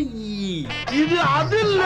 இது அது இல்ல.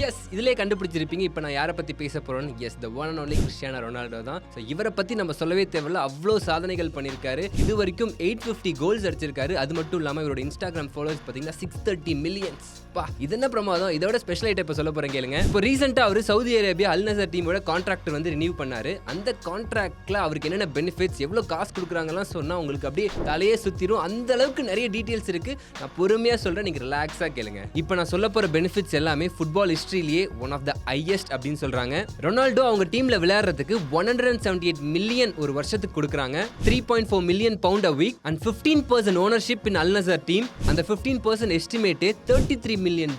எஸ், இதிலே கண்டுபிடிச்சிருப்பீங்க இப்போ நான் யாரை பற்றி பேச போகிறோன்னு. Yes, the one and only Cristiano Ronaldo தான். ஸோ இவரை பற்றி நம்ம சொல்லவே தேவையில்ல, அவ்வளோ சாதனைகள் பண்ணியிருக்காரு. இது வரைக்கும் 850 கோல்ஸ் அடிச்சிருக்காரு. அது மட்டும் இல்லாமல் இவரோட இன்ஸ்டாகிராம் ஃபாலோவர்ஸ் பார்த்தீங்கன்னா 630 மில்லியன்ஸ். பா, இது என்ன பிரமாதம். இதோட ஸ்பெஷல் ஐட்டம் இப்போ சொல்ல போகிறேன் கேளுங்க. இப்போ ரீசெண்டாக அவர் சவுதி அரேபியா அல் நசர் டீமோட கான்ட்ராக்ட் வந்து ரினியூ பண்ணாரு. அந்த கான்ட்ராக்ட்ல அவருக்கு என்னென்ன பெனிஃபிட்ஸ், எவ்வளோ காசு கொடுக்குறாங்கலாம் சொன்னால் உங்களுக்கு அப்படியே தலையே சுற்றிடும். அந்த அளவுக்கு நிறைய டீட்டெயில்ஸ் இருக்கு. நான் பொறுமையாக சொல்கிறேன், நீங்கள் ரிலாக்ஸாக கேளுங்க. இப்போ நான் சொல்ல போகிற பெனிஃபிட்ஸ் எல்லாமே ஃபுட்பால் ஹிஸ்ட்ரியிலேயே ஒன் ஆஃப் த ஹையஸ்ட் அப்படின்னு சொல்றாங்க. ரொனால்டோ அவங்க டீம்ல விளையாடுறதுக்கு 178 மில்லியன் ஒரு வருஷத்துக்கு கொடுக்குறாங்க. 3.4 million bound a week and 15% ownership in Al Nasar team. அந்த 15% எஸ்டிமேட் $33 மில்லியன்.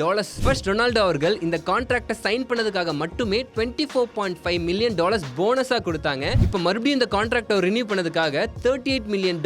ஃபர்ஸ்ட் ரொனால்டோ அவர்கள் இந்த கான்ட்ராக்டை சைன் பண்ணதுக்காக மட்டுமே $24.5 மில்லியன் போனஸா கொடுத்தாங்க. இப்போ மறுபடியும் இந்த கான்ட்ராக்டை ரினியூ பண்ணதுக்காக $38 மில்லியன்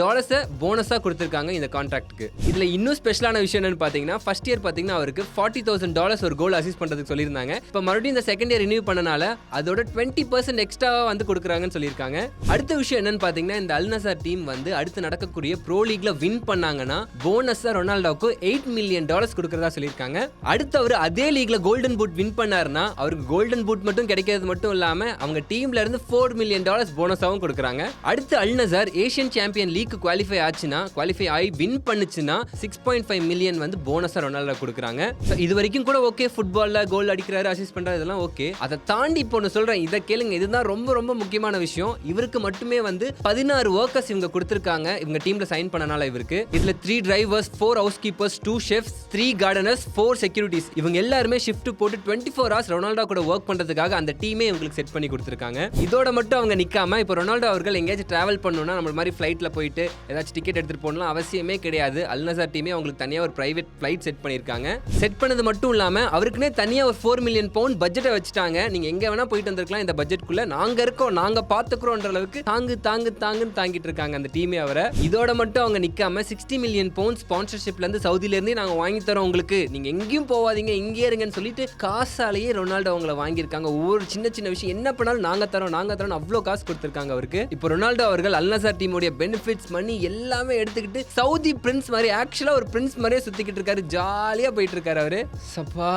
போனஸா கொடுத்திருக்காங்க இந்த கான்ட்ராக்ட்க்கு. இதுல இன்னும் ஸ்பெஷலான விஷயம் என்னன்னு பாத்தீங்கன்னா, ஃபர்ஸ்ட் இயர் பாத்தீங்கன்னா அவருக்கு $40,000 ஒரு கோல் அசிஸ்ட் பண்றதுக்கு சொல்லியிருந்தாங்க. இப்போ மறுபடியும் இந்த செகண்ட் இயர் ரினியூ பண்ணனால அதோட 20% எக்ஸ்ட்ராவா வந்து கொடுக்குறாங்கன்னு சொல்லியிருக்காங்க. அடுத்த விஷயம் என்னன்னு பாத்தீங்கன்னா, இந்த அல் நசர் டீம் வந்து அடுத்து நடக்கக்கூடிய ப்ரோ லீக்ல வின் பண்ணாங்கன்னா போனஸா ரொனால்டோக்கு $8 மில்லியன் கொடுக்கறதா சொல்லியிருக்காங்க. அடுத்து அவர் அதே லீக்ல கோல்டன் பூட் வின் பண்ணாருன்னா அவருக்கு கோல்டன் பூட் மட்டும் கிடைக்கிறது மட்டும் இல்லாம அவங்க டீம்ல இருந்து $4 மில்லியன் போனஸாவும் கொடுக்குறாங்க. அடுத்து Al Nassr Asian champion league qualify ஆச்சுன்னா, குவாலிஃபை ஆகி வின் பண்ணுச்சுன்னா 6.5 மில்லியன் வந்து போனஸா ரொனால்டோ கொடுக்குறாங்க. இது வரைக்கும் கூட ஓகே, ஃபுட்பால்ல கோல் அடிக்கிறாரு, அசிஸ்ட் பண்றாரு, இதெல்லாம் ஓகே. அதை தாண்டி இப்போ ஒன்று சொல்றேன், இதை கேளுங்க. இதுதான் ரொம்ப ரொம்ப முக்கியமான விஷயம். இவருக்கு மட்டுமே வந்து 16 ஒர்க்கர்ஸ் இவங்க கொடுத்திருக்காங்க இவங்க டீம்ல சைன் பண்ணனால. இவருக்கு இதுல 3 drivers, 4 house keepers, 2 chefs, 3 gardeners, 4 securities, இவங்க எல்லாருமே ஷிஃப்ட் போட்டு 24 ஹவர்ஸ் ரொனால்டோ கூட ஒர்க் பண்றதுக்காக அந்த டீமே இவங்களுக்கு செட் பண்ணி கொடுத்திருக்காங்க. இதோட மட்டும் அவங்க நிக்காம இப்போ ரொனால்டோ அவர்கள் எங்கேயாச்சும் டிராவல் பண்ணணும்னா நம்ம மாதிரி ஃபிளைட்ல போயிட்டு ஏதாச்சும் டிக்கெட் எடுத்துட்டு போகலாம் அவசியமே கிடையாது. அல் நசர் டீமே அவங்களுக்கு தனியாக ஒரு பிரைவேட் ஃபிளைட் செட் பண்ணியிருக்காங்க. செட் பண்ணது மட்டும் இல்லாம அவருக்குனே தனியாக ஒரு $4 மில்லியன் பட்ஜெட்டை வச்சுட்டாங்க. நீங்க எங்க வேணா போயிட்டு வந்திருக்கலாம், இந்த பட்ஜெட்குள்ள நாங்க இருக்கோம், நாங்க பாத்துக்கிறோம்ன்ற அளவுக்கு தாங்குன்னு தாங்கிட்டு இருக்காங்க அந்த டீமே அவரை. இதோட மட்டும் அவங்க நிக்காம $60 மில்லியன் ஸ்பான்சர்ஷிப்ல இருந்து சவுதில இருந்தே நாங்க வாங்கி தரோம் உங்களுக்கு, நீங்க எங்கேயும் போவாதீங்க, இங்கே இருங்கன்னு சொல்லிட்டு காசாலேயே ரொனால்டோ அவங்களை வாங்கியிருக்காங்க. ஒவ்வொரு சின்ன சின்ன விஷயம் என்ன பண்ணாலும் நாங்க தரோம் அவ்வளோ காசு கொடுத்திருக்காங்க அவருக்கு. இப்போ ரொனால்டோ அவர்கள் அல் நசர் டீமுடைய பெனிஃபிட்ஸ் மணி எல்லாமே எடுத்துக்கிட்டு சவுதி பிரின்ஸ் மாதிரி, ஆக்சுவலா ஒரு பிரின்ஸ் மாதிரியே சுத்திக்கிட்டு இருக்காரு, ஜாலியா போயிட்டு இருக்காரு அவரு. சப்பா,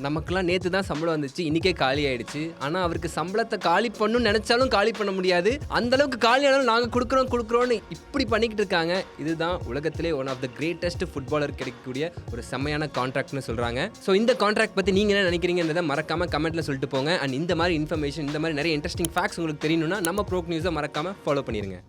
நமக்குலாம் நேத்து தான் சம்பளம் வந்துச்சு, இன்னைக்கே காலி ஆயிடுச்சு. ஆனா அவருக்கு சம்பளத்தை காலி பண்ணணும்னு நினைச்சாலும் காலி பண்ண முடியாது. அந்த அளவுக்கு காலி ஆனாலும் நாங்க கொடுக்குறோம்னு இப்படி பண்ணிக்கிட்டு இருக்காங்க. இதுதான் உலகத்திலே one of the greatest footballer கிடைக்கக்கூடிய ஒரு செம்மையான கான்ட்ராக்ட்னு சொல்றாங்க. ஸோ இந்த கான்ட்ராக்ட் பத்தி நீங்க என்ன நினைக்கிறீங்கன்றதை மறக்காம கமெண்ட்ல சொல்லிட்டு போங்க. அண்ட் இந்த மாதிரி இன்ஃபர்மேஷன், இந்த மாதிரி நிறைய இன்ட்ரெஸ்டிங் ஃபேக்ட்ஸ் உங்களுக்கு தெரியணும்னா நம்ம ப்ரோக் நியூஸை மறக்காம ஃபாலோ பண்ணிருங்க.